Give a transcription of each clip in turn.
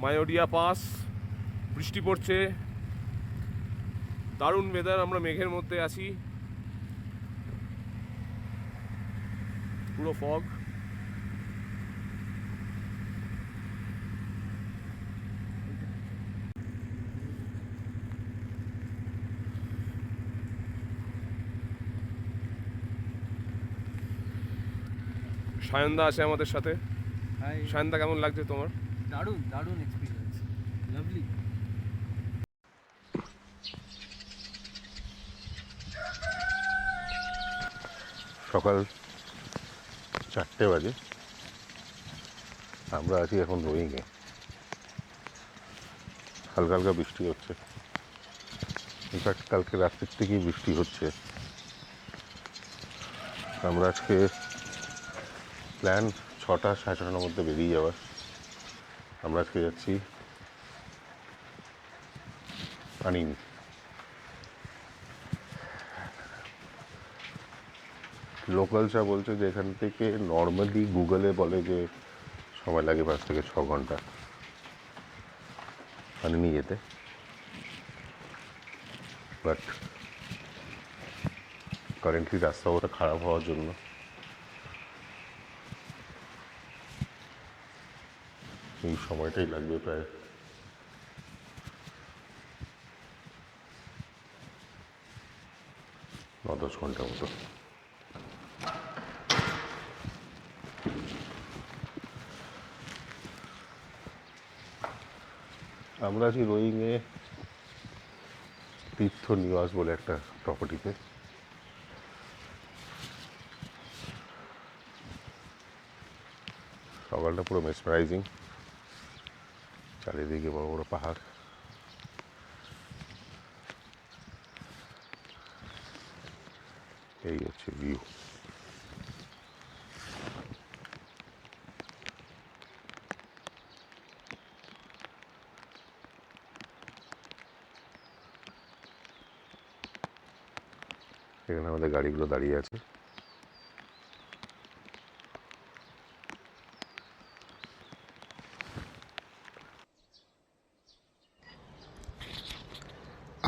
মায়োডিয়া pass, বৃষ্টি পড়ছে, দারুণ ওয়েদার। আমরা মেঘের মধ্যে আছি, পুরো ফগ। সায়নদা আছে আমাদের সাথে। সায়নদা, কেমন লাগছে তোমার? দারুণ দারুণ এক্সপিরিয়েন্স, লাভলি। সকাল 4টে বাজে, আমরা আছি এখন রোয়িংয়ে। হালকা হালকা বৃষ্টি হচ্ছে, ইনফ্যাক্ট কালকে রাত্রির থেকেই বৃষ্টি হচ্ছে। আমরা আজকে প্ল্যান 6টা 6:30টার মধ্যে বেরিয়ে যাওয়ার। আমরা আজকে যাচ্ছি আনিনি। লোকালসরা বলছে যে এখান থেকে নর্মালি গুগলে বলে যে সময় লাগে 5 থেকে 6 ঘন্টা আনিনি যেতে, বাট কারেন্টলি রাস্তা ওটা খারাপ হওয়ার জন্য এই সময়টাই লাগবে, প্রায় 9-10 ঘন্টার মতো। আমরা আছি রোয়িংয়ে তীর্থ নিবাস বলে একটা প্রপার্টিতে। সকালটা পুরো মেসমারাইজিং, চারিদিকে বড় বড় পাহাড়। এই হচ্ছে ভিউ। এখানে আমাদের গাড়িগুলো দাঁড়িয়ে আছে।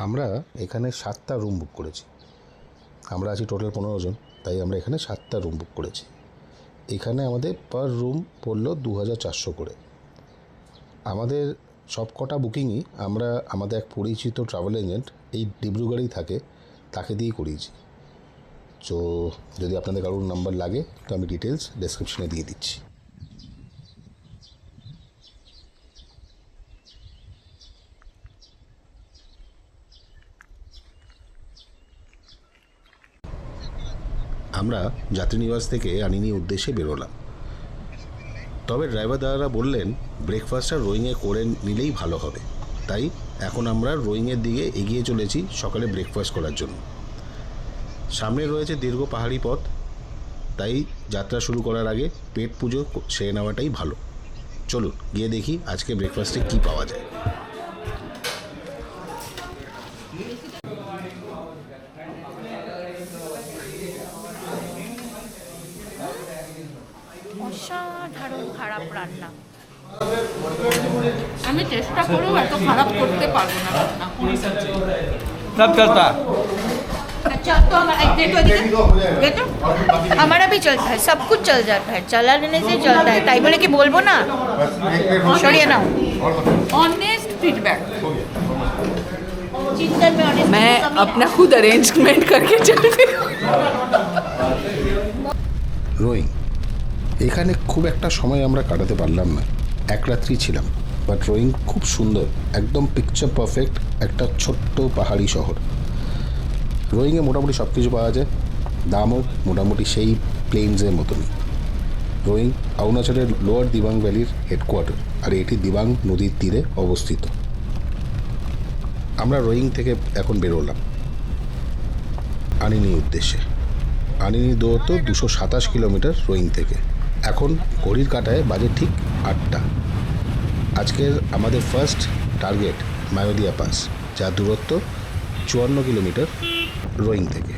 আমরা এখানে 7টা রুম বুক করেছি। আমরা আছি টোটাল 15 জন, তাই আমরা এখানে 7টা রুম বুক করেছি। এখানে আমাদের পার রুম পড়লো 2400 করে। আমাদের সব কটা বুকিংই আমরা আমাদের এক পরিচিত ট্রাভেল এজেন্ট এই ডিব্রুগড়েই থাকে, তাকে দিয়েই করিয়েছি। তো যদি আপনাদের কারোর নাম্বার লাগে তো আমি ডিটেলস ডেসক্রিপশনে দিয়ে দিচ্ছি। আমরা যাত্রীনিবাস থেকে আনিনি উদ্দেশ্যে বেরোলাম, তবে ড্রাইভার দাদারা বললেন ব্রেকফাস্টটা রোয়িংয়ে করে নিলেই ভালো হবে। তাই এখন আমরা রোয়িংয়ের দিকে এগিয়ে চলেছি সকালে ব্রেকফাস্ট করার জন্য। সামনে রয়েছে দীর্ঘ পাহাড়ি পথ, তাই যাত্রা শুরু করার আগে পেট পুজো সেরে নেওয়াটাই ভালো। চলুন গিয়ে দেখি আজকে ব্রেকফাস্টে কী পাওয়া যায়। অসাধারণ খারাপ রান্না। আমি চেষ্টা করেও এত খারাপ করতে পারবো না রান্না। সব চলতা अच्छा तो हमारा भी चलता है, सब कुछ चल जाता है, चला लेने से चलता है। ताई बोले कि बोलबो ना, छोड़िए ना। ऑनेस्ट फीडबैक चिंतन में ऑनेस्ट मैं अपना खुद अरेंजमेंट करके चलती हूँ। রোয়িং এখানে খুব একটা সময় আমরা কাটাতে পারলাম না, এক রাত্রি ছিলাম। বাট রোয়িং খুব সুন্দর, একদম পিকচার পারফেক্ট একটা ছোট্ট পাহাড়ি শহর। রোয়িংয়ে মোটামুটি সব কিছু পাওয়া যায়, দামও মোটামুটি সেই প্লেনসের মতনই। রোয়িং অরুণাচলের লোয়ার দিবাং ভ্যালির হেডকোয়ার্টার, আর এটি দিবাং নদীর তীরে অবস্থিত। আমরা রোয়িং থেকে এখন বেরোলাম আনিনি উদ্দেশ্যে। আনিনি দূরত্ব 227 কিলোমিটার রোয়িং থেকে। এখন ঘড়ির কাঁটায় বাজে ঠিক 8টা। আজকের আমাদের ফার্স্ট টার্গেট মায়োডিয়া পাস, যার দূরত্ব 54 কিলোমিটার রোয়িং থেকে।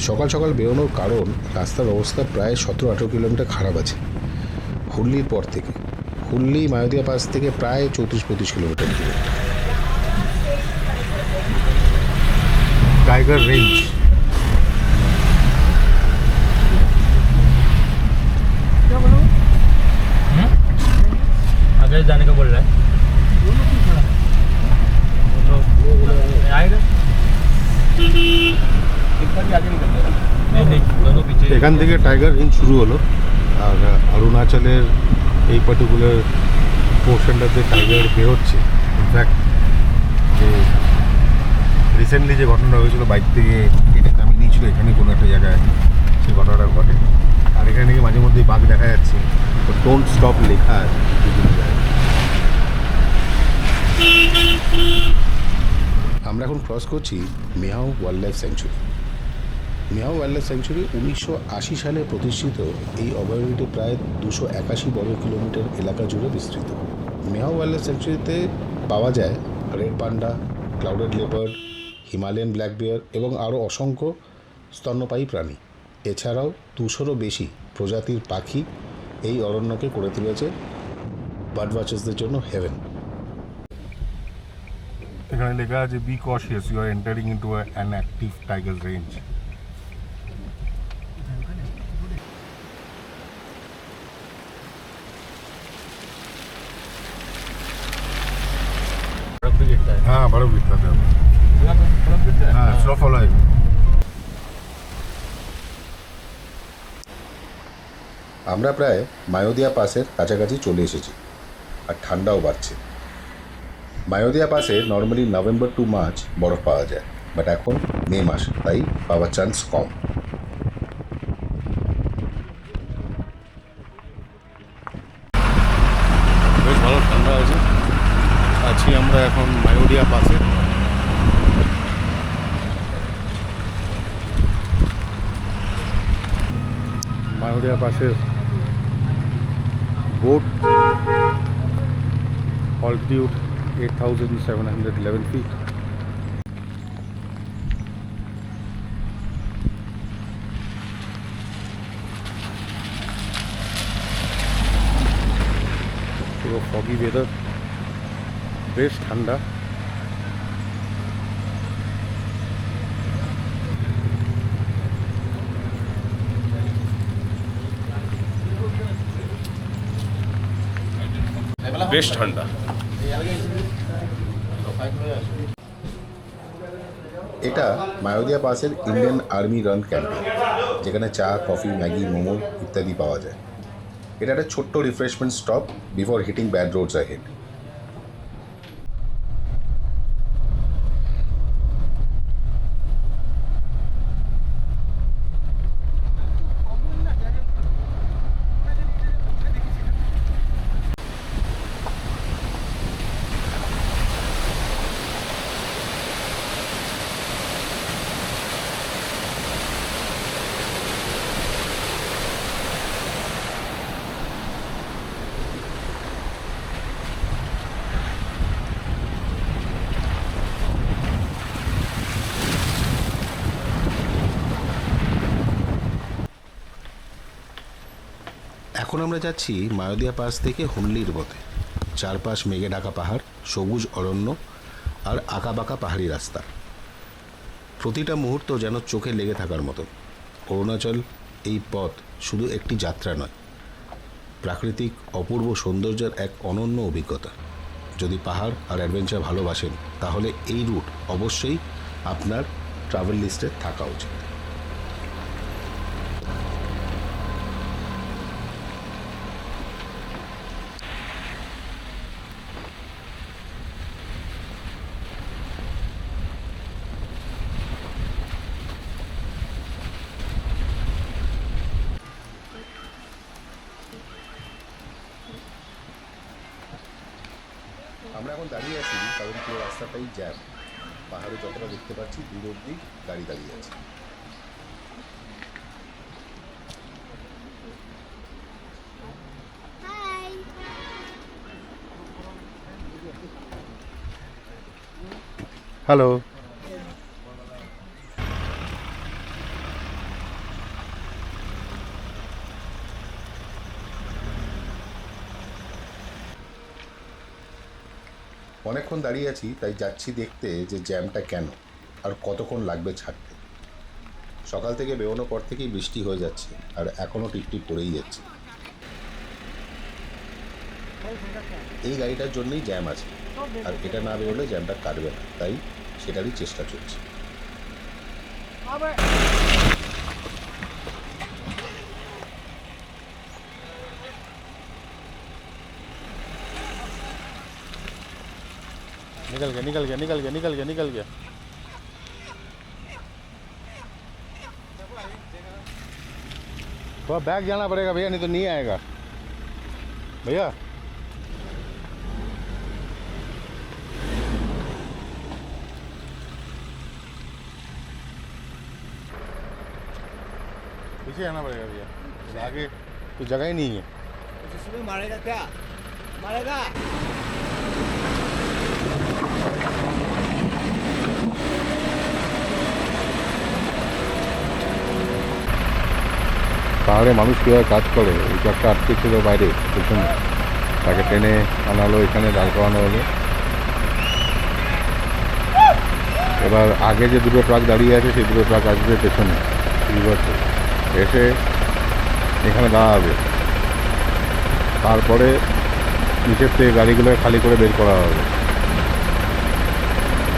সকাল সকাল বেরোনোর কারণ রাস্তার অবস্থা প্রায় 17-18 কিলোমিটার খারাপ আছে হুগলির পর থেকে। হুল্লি মায়োদিয়া পাস থেকে প্রায় 34-35 কিলোমিটার দূরে। टाइगर रेंज आगे जाने का बोल रहा है आएगा नहीं दोनों पीछे এখান থেকে টাইগার রেঞ্জ শুরু হলো, আর অরুণাচলের এই পার্টিকুলার পোর্শনটাতে টাইগার বেরোচ্ছে। ইনফ্যাক্ট যে রিসেন্টলি যে ঘটনা হয়েছিল, বাইক থেকে এটা নামিয়ে নিয়েছিল এখানে কোনো একটা জায়গায়, সেই ঘটনাটা ঘটে। আর এখানে নাকি মাঝে মধ্যেই বাঘ দেখা যাচ্ছে, তো ডোন্ট স্টপ লেখা আছে বিভিন্ন জায়গায়। আমরা এখন ক্রস করছি Miao wildlife sanctuary. Miao wildlife sanctuary 1980 সালে প্রতিষ্ঠিত। এই অভয়ারণ্যটি প্রায় 281 বর্গ কিলোমিটার এলাকা জুড়ে বিস্তৃত। মিয়াও ওয়াইল্ড লাইফ স্যাংচুরিতে পাওয়া যায় red panda, clouded leopard, Himalayan black বিয়ার এবং আরও অসংখ্য স্তন্যপায়ী প্রাণী। এছাড়াও 200-রও বেশি প্রজাতির পাখি এই অরণ্যকে করে তুলেছে বার্ড ওয়াচার্সদের জন্য হেভেন। এখানে লেখা আছে be cautious, you are entering into an active tiger range. बर्फ भी गिरता है हाँ बर्फ गिरता है, बर्फ गिरता है हाँ स्नोफॉल है। আমরা প্রায় মায়োদিয়া পাসের কাছাকাছি চলে এসেছি, আর ঠান্ডাও বাড়ছে। মায়োদিয়া পাসে নর্মালি নভেম্বর টু মার্চ বরফ পাওয়া যায়, বাট এখন মে মাস, তাই পাওয়ার চান্স কম। বেশ ভালো ঠান্ডা আছে। আছি আমরা এখন মায়োডিয়া পাসে। মায়োডিয়া পাসের বোট অল্টিটিউড 8,711 feet। পুরো ফগি ওয়েদার, বেশ ঠান্ডা। বেশ ঠান্ডা। এটা মায়োদিয়া পাসের ইন্ডিয়ান আর্মি রান ক্যান্টিন, যেখানে চা, কফি, ম্যাগি, মোমো ইত্যাদি পাওয়া যায়। এটা একটা ছোট্ট refreshment stop before hitting bad roads ahead. এখন আমরা যাচ্ছি মায়োদিয়া পাস থেকে হুনলির পথে। চারপাশ মেঘে ঢাকা পাহাড়, সবুজ অরণ্য আর আঁকাবাঁকা পাহাড়ি রাস্তা। প্রতিটা মুহূর্ত যেন চোখে লেগে থাকার মতো। অরুণাচল এই পথ শুধু একটি যাত্রা নয়, প্রাকৃতিক অপূর্ব সৌন্দর্যের এক অনন্য অভিজ্ঞতা। যদি পাহাড় আর অ্যাডভেঞ্চার ভালোবাসেন, তাহলে এই রুট অবশ্যই আপনার ট্রাভেল লিস্টে থাকা উচিত। আমরা এখন দাঁড়িয়ে আছি কারণ পুরো রাস্তাটাই জ্যাম। পাহাড়ে যতটা দেখতে পাচ্ছি দূর অব্দি গাড়ি দাঁড়িয়ে আছে। হ্যালো। অনেকক্ষণ দাঁড়িয়ে আছি, তাই যাচ্ছি দেখতে যে জ্যামটা কেন আর কতক্ষণ লাগবে ছাড়তে। সকাল থেকে বেরোনোর পর থেকেই বৃষ্টি হয়ে যাচ্ছে আর এখনও টিপটিপ পড়েই যাচ্ছে। এই গাড়িটার জন্যই জ্যাম আছে, আর এটা না বেরোলে জ্যামটা কাটবে না, তাই সেটারই চেষ্টা চলছে। निकल गया निकल गया निकल गया निकल गया निकल गया। थोड़ा बैग जाना पड़ेगा भैया, नहीं तो नहीं आएगा भैया। पीछे आना पड़ेगा भैया, आगे तो जगह ही नहीं है। जिसमें मारेगा क्या मारेगा। পাহাড়ে মানুষ কীভাবে কাজ করে, এই ট্রাকটা আটকে ছিল বাইরে পেছনে, তাকে টেনে আনালো, এখানে দাঁড় করানো হলো। এবার আগে যে দুটো ট্রাক দাঁড়িয়ে আছে সেই দুটো ট্রাক আসবে পেছনে, রিভার্সে এসে এখানে দাঁড়াবে। তারপরে নিচের থেকে গাড়িগুলো খালি করে বের করা হবে।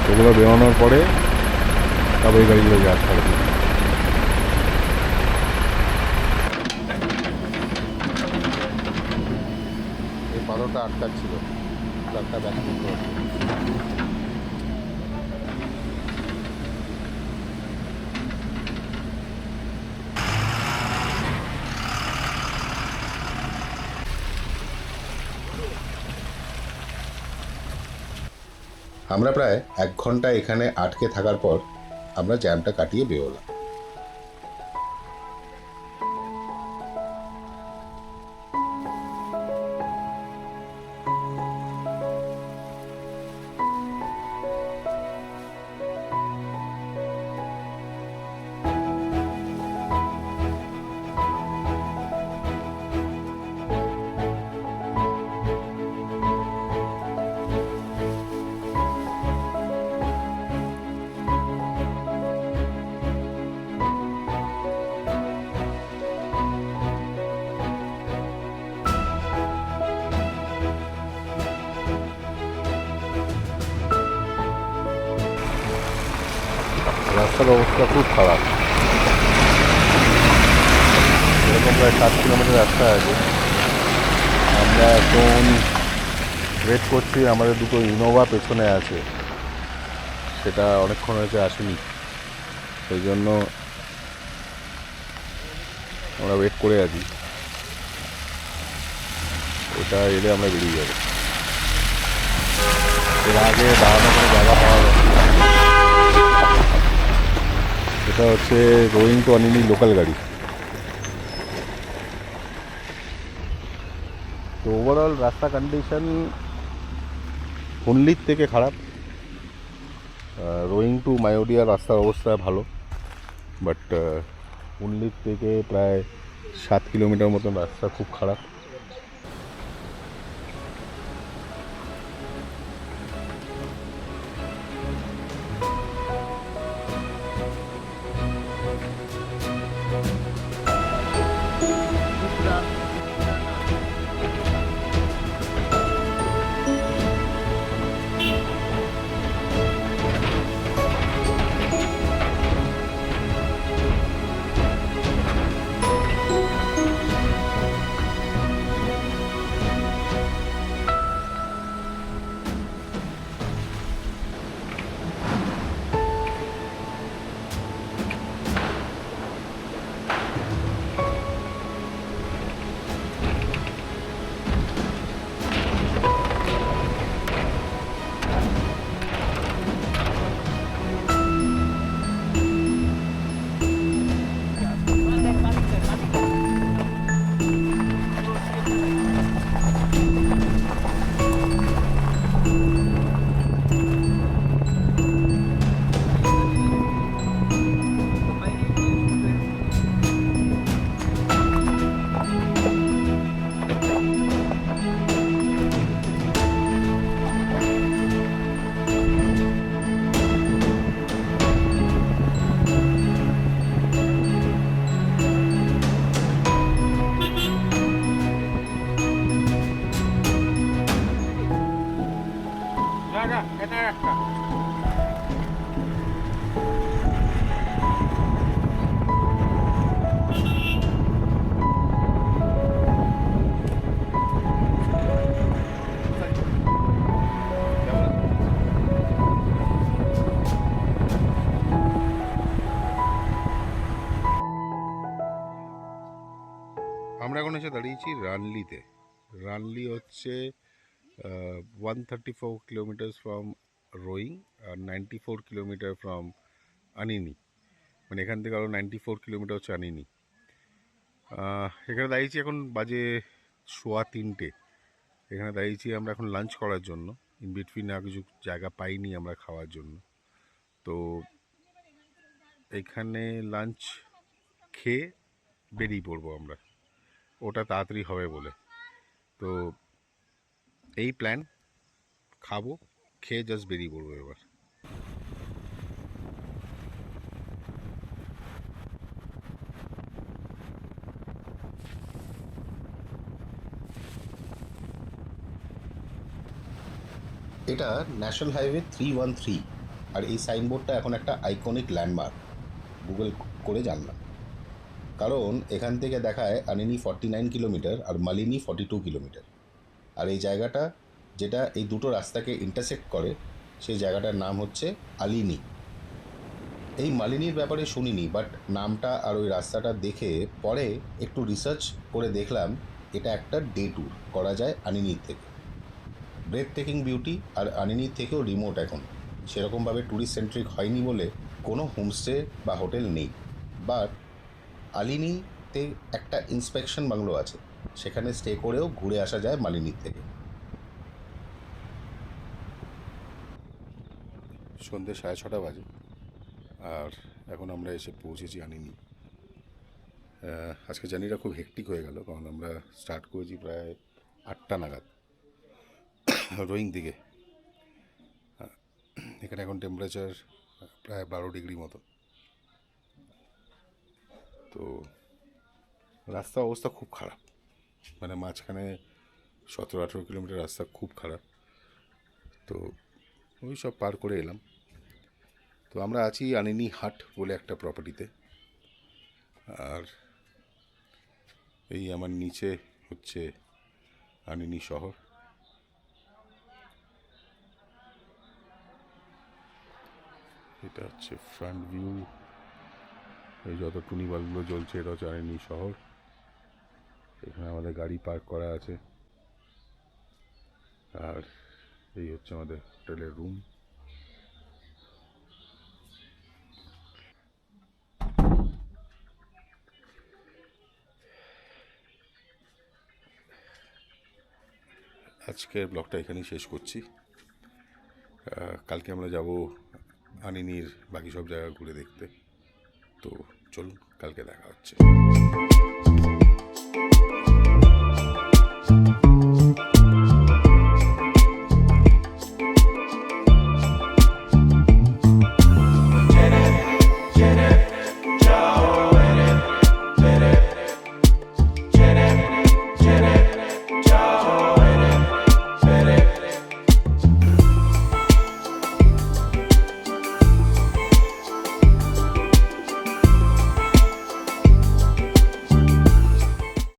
ওগুলো বেরোনোর পরে তবে এই গাড়িগুলোকে আটকা দেবে। এই পাথরটা আটকাচ্ছিল, ট্রাকটা ব্যাক করতে হবে। আমরা প্রায় 1 ঘন্টা এখানে আটকে থাকার পর আমরা জ্যামটা কাটিয়ে বেরোলাম। রাস্তার অবস্থা খুব খারাপ, এরকম প্রায় 7 কিলোমিটার রাস্তা আছে। আমরা এখন ওয়েট করছি, আমাদের দুটো ইনোভা পেছনে আছে, সেটা অনেকক্ষণ হয়েছে আসেনি, সেই জন্য আমরা ওয়েট করে আছি। ওটা এলে আমরা বেরিয়ে যাবো। এর আগে দাঁড়ানো কোনো জায়গা পাওয়া যাচ্ছে। এটা হচ্ছে রোয়িং টু আনিনি লোকাল গাড়ি। তো ওভারঅল রাস্তা কন্ডিশন হুনলির থেকে খারাপ। রোয়িং টু মায়োডিয়া রাস্তার অবস্থা ভালো, বাট হুনলির থেকে প্রায় 7 কিলোমিটার মতন রাস্তা খুব খারাপ। আমরা এখন এসে দাঁড়িয়েছি রানলিতে। রানলি হচ্ছে 134 কিলোমিটার্স ফ্রম রোয়িং আর 94 কিলোমিটার ফ্রম আনিনি, মানে এখান থেকে আরও 94 কিলোমিটার হচ্ছে আনিনি। এখানে দাঁড়িয়েছি, এখন বাজে 3:15। এখানে দাঁড়িয়েছি আমরা এখন লাঞ্চ করার জন্য। ইন বিটুইন আর কিছু জায়গা পাইনি আমরা খাওয়ার জন্য, তো এখানে লাঞ্চ খেয়ে বেরিয়ে পড়বো আমরা, ওটা তাড়াতাড়ি হবে বলে। তো এই প্ল্যান, খাবো, খেয়ে জাস্ট বেরিয়ে পড়বো এবার। এটা ন্যাশনাল হাইওয়ে 313, আর এই সাইনবোর্ডটা এখন একটা আইকনিক ল্যান্ডমার্ক। গুগল করে জানলাম, কারণ এখান থেকে দেখায় আনিনি 49 কিলোমিটার আর মালিনী 42 কিলোমিটার। আর এই জায়গাটা যেটা এই দুটো রাস্তাকে ইন্টারসেক্ট করে, সেই জায়গাটার নাম হচ্ছে আলিনী। এই মালিনীর ব্যাপারে শুনিনি, বাট নামটা আর ওই রাস্তাটা দেখে পরে একটু রিসার্চ করে দেখলাম এটা একটা ডে ট্যুর করা যায় আনিনির থেকে। ব্রেথ টেকিং বিউটি, আর আনিনির থেকেও রিমোট এখন, সেরকমভাবে ট্যুরিস্ট সেন্ট্রিক হয়নি বলে কোনো হোমস্টে বা হোটেল নেই। বাট আলিনীতে একটা ইন্সপেকশন বাংলো আছে, সেখানে স্টে করেও ঘুরে আসা যায় মালিনীর থেকে। সন্ধ্যে 6:30 বাজে আর এখন আমরা এসে পৌঁছেছি আনিনি। আজকে জার্নিটা খুব হেক্টিক হয়ে গেল, কারণ আমরা স্টার্ট করেছি প্রায় 8টা নাগাদ রোয়িং দিকে। এখানে এখন টেম্পারেচার প্রায় 12 ডিগ্রি মতো। তো রাস্তার অবস্থা খুব খারাপ, মানে মাঝখানে 17-18 কিলোমিটার রাস্তা খুব খারাপ। তো ওই সব পার করে এলাম। তো আমরা আছি আনিনি হাট বলে একটা প্রপার্টিতে, আর এই আমার নিচে হচ্ছে আনিনি শহর। এটা হচ্ছে ফ্রন্ট ভিউ, এই যত টুনি বাল্বগুলো জ্বলছে এটা হচ্ছে আনিনি শহর। এখানে আমাদের গাড়ি পার্ক করা আছে, আর এই হচ্ছে আমাদের হোটেলের রুম। আজকের ব্লগটা এখানেই শেষ করছি। কালকে আমরা যাব আনিনির বাকি সব জায়গা ঘুরে দেখতে। তো চলুন, কালকে দেখা হচ্ছে।